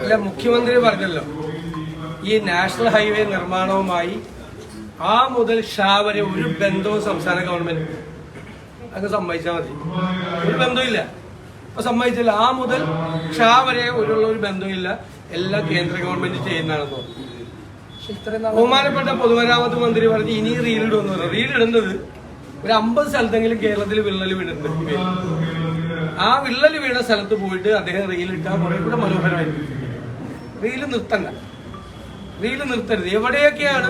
അല്ല, മുഖ്യമന്ത്രി പറഞ്ഞല്ലോ ഈ നാഷണൽ ഹൈവേ നിർമ്മാണവുമായി ആ മുതൽ ഷാ വരെ ഒരു ബന്ധവും സംസ്ഥാന ഗവൺമെന്റ് അങ്ങ് സമ്മതിച്ചാൽ മതി. ഒരു ബന്ധമില്ല. അപ്പൊ സമ്മതിച്ചില്ല. ആ മുതൽ ഷാ വരെ ഒരു ബന്ധമില്ല, എല്ലാം കേന്ദ്ര ഗവൺമെന്റ് ചെയ്യുന്നതാണെന്ന് പറഞ്ഞു. ബഹുമാനപ്പെട്ട പൊതുമരാമത്ത് മന്ത്രി പറഞ്ഞ് ഇനി റീലിടുമെന്ന് പറഞ്ഞു. റീലിടുന്നത് ഒരു 50 സ്ഥലത്തെങ്കിലും കേരളത്തിൽ വിള്ളൽ വീണിട്ടുണ്ട്. ആ വിള്ളൽ വീണ സ്ഥലത്ത് പോയിട്ട് അദ്ദേഹം റീലിട്ടാൽ കുറെ കൂടെ മനോഹരമായിരിക്കും. റീല് നിർത്തരുത്. എവിടെയൊക്കെയാണ്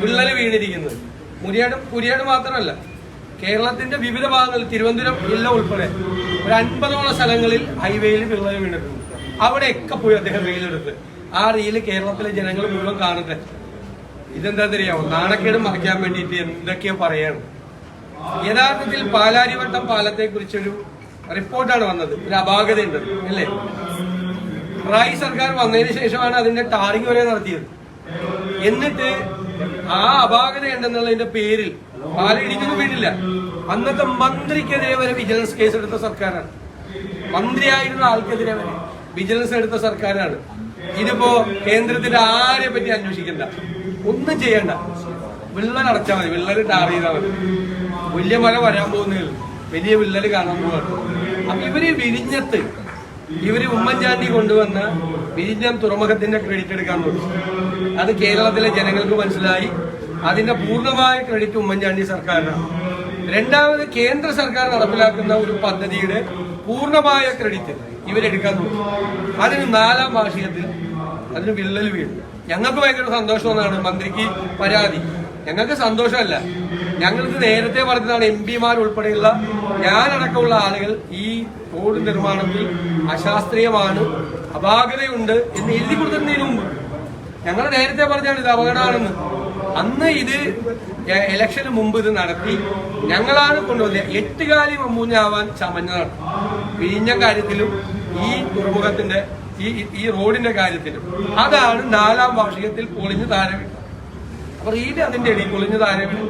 വിള്ളൽ വീണിരിക്കുന്നത്? കുരിയാട് മാത്രമല്ല, കേരളത്തിന്റെ വിവിധ ഭാഗങ്ങളിൽ, തിരുവനന്തപുരം ജില്ല ഉൾപ്പെടെ ഒരു 50ഓളം സ്ഥലങ്ങളിൽ ഹൈവേയിൽ വിള്ളൽ വീണിട്ടുണ്ട്. അവിടെയൊക്കെ പോയി അദ്ദേഹം റീലെടുത്ത് ആ റീല് കേരളത്തിലെ ജനങ്ങൾ മുഴുവൻ കാണട്ടെ. ഇതെന്താ അറിയാമോ? നാണക്കേട് മറയ്ക്കാൻ വേണ്ടിയിട്ട് എന്തൊക്കെയോ പറയാണ്. യഥാർത്ഥത്തിൽ പാലാരിവട്ടം പാലത്തെ കുറിച്ചൊരു റിപ്പോർട്ടാണ് വന്നത്. ഒരു അപാകതയുണ്ട് അല്ലേ? പിണറായി സർക്കാർ വന്നതിന് ശേഷമാണ് അതിന്റെ ടാറിംഗ് വരെ നടത്തിയത്. എന്നിട്ട് ആ അപാകത ഉണ്ടെന്നുള്ളതിന്റെ പേരിൽ പാലം ഇടിക്കുന്നു വീണില്ല. അന്നത്തെ മന്ത്രിക്കെതിരെ വരെ വിജിലൻസ് കേസ് എടുത്ത സർക്കാരാണ്. മന്ത്രിയായിരുന്ന ആൾക്കെതിരെ വരെ വിജിലൻസ് എടുത്ത സർക്കാരാണ്. ഇതിപ്പോ കേന്ദ്രത്തിന്റെ ആരെ പറ്റി അന്വേഷിക്കണ്ട, ഒന്നും ചെയ്യണ്ട. വിള്ളൽ അടച്ചാൽ മതി, വിള്ളൽ ടാർ ചെയ്താൽ മതി. വലിയ മഴ വരാൻ പോകുന്നതിൽ വലിയ വിള്ളൽ കാണാൻ പോവാണ്. അപ്പൊ ഇവര് ഉമ്മൻചാണ്ടി കൊണ്ടുവന്ന വിഴിഞ്ഞം തുറമുഖത്തിന്റെ ക്രെഡിറ്റ് എടുക്കാൻ നോക്കി. അത് കേരളത്തിലെ ജനങ്ങൾക്ക് മനസ്സിലായി. അതിന്റെ പൂർണ്ണമായ ക്രെഡിറ്റ് ഉമ്മൻചാണ്ടി സർക്കാരിനാണ്. രണ്ടാമത്, കേന്ദ്ര സർക്കാർ നടപ്പിലാക്കുന്ന ഒരു പദ്ധതിയുടെ പൂർണ്ണമായ ക്രെഡിറ്റ് ഇവരെടുക്കാൻ നോക്കി. അതിന് 4ാം വാർഷികത്തിൽ അതിന് വിള്ളൽ വീണു. ഞങ്ങൾക്ക് ഭയങ്കര സന്തോഷമെന്നാണ് മന്ത്രിക്ക് പരാതി. ഞങ്ങൾക്ക് സന്തോഷമല്ല, ഞങ്ങൾക്ക് നേരത്തെ പറഞ്ഞതാണ് MP-മാർ ഉൾപ്പെടെയുള്ള ഞാനടക്കമുള്ള ആളുകൾ ഈ റോഡ് നിർമ്മാണത്തിൽ അശാസ്ത്രീയമാണ്, അപാകതയുണ്ട് എന്ന് എഴുതി കൊടുക്കുന്നതിന് മുമ്പ് ഞങ്ങൾ നേരത്തെ പറഞ്ഞാണ് ഇത് അപകടമാണെന്ന്. അന്ന് ഇത് ഇലക്ഷന് മുമ്പ് ഇത് നടത്തി ഞങ്ങളാണ് കൊണ്ടുവന്നത്. 8 കാലി മമ്മൂഞ്ഞാവാൻ ചമഞ്ഞതാണ്. വിഴിഞ്ഞ കാര്യത്തിലും ഈ തുറമുഖത്തിന്റെ ഈ റോഡിന്റെ കാര്യത്തിലും. അതാണ് 4ാം വാർഷികത്തിൽ പൊളിഞ്ഞു താഴെ വീണത്. അപ്പൊ റീല് അതിന്റെ ഇടയിൽ പൊളിഞ്ഞു താഴെ വീണു.